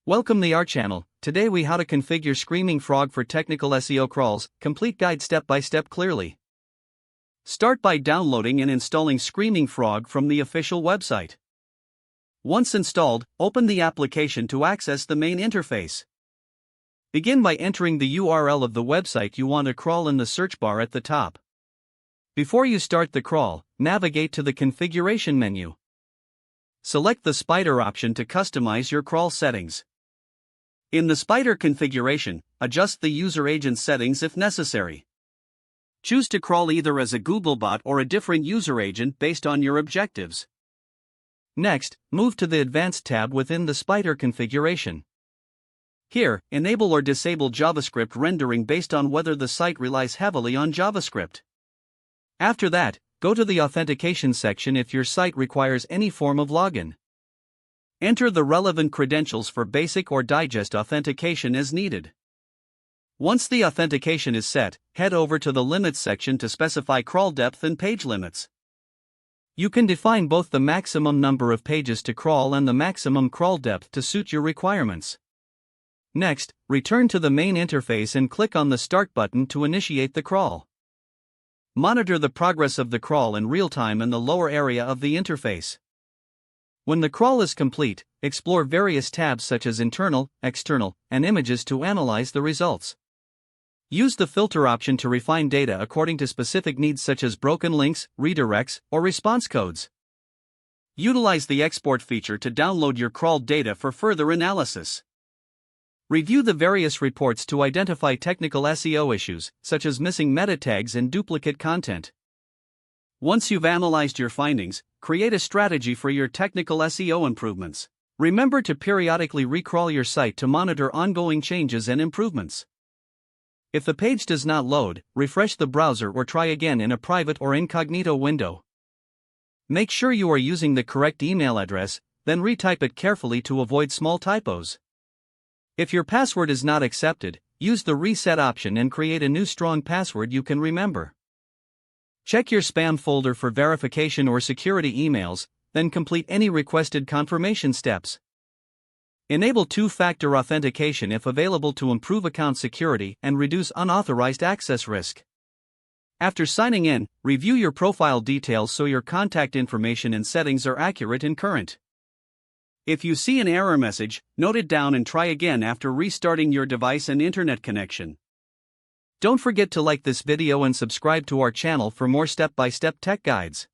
Welcome to our channel. Today we how to configure Screaming Frog for technical SEO crawls, complete guide step by step clearly. Start by downloading and installing Screaming Frog from the official website. Once installed, open the application to access the main interface. Begin by entering the URL of the website you want to crawl in the search bar at the top. Before you start the crawl, navigate to the configuration menu. Select the spider option to customize your crawl settings. In the spider configuration, adjust the user agent settings if necessary. Choose to crawl either as a Googlebot or a different user agent based on your objectives. Next, move to the Advanced tab within the spider configuration. Here, enable or disable JavaScript rendering based on whether the site relies heavily on JavaScript. After that, go to the authentication section if your site requires any form of login. Enter the relevant credentials for basic or digest authentication as needed. Once the authentication is set, head over to the Limits section to specify crawl depth and page limits. You can define both the maximum number of pages to crawl and the maximum crawl depth to suit your requirements. Next, return to the main interface and click on the Start button to initiate the crawl. Monitor the progress of the crawl in real time in the lower area of the interface. When the crawl is complete, explore various tabs such as Internal, External, and Images to analyze the results. Use the filter option to refine data according to specific needs such as broken links, redirects, or response codes. Utilize the export feature to download your crawled data for further analysis. Review the various reports to identify technical SEO issues, such as missing meta tags and duplicate content. Once you've analyzed your findings, create a strategy for your technical SEO improvements. Remember to periodically recrawl your site to monitor ongoing changes and improvements. If the page does not load, refresh the browser or try again in a private or incognito window. Make sure you are using the correct email address, then retype it carefully to avoid small typos. If your password is not accepted, use the reset option and create a new strong password you can remember. Check your spam folder for verification or security emails, then complete any requested confirmation steps. Enable two-factor authentication if available to improve account security and reduce unauthorized access risk. After signing in, review your profile details so your contact information and settings are accurate and current. If you see an error message, note it down and try again after restarting your device and internet connection. Don't forget to like this video and subscribe to our channel for more step-by-step tech guides.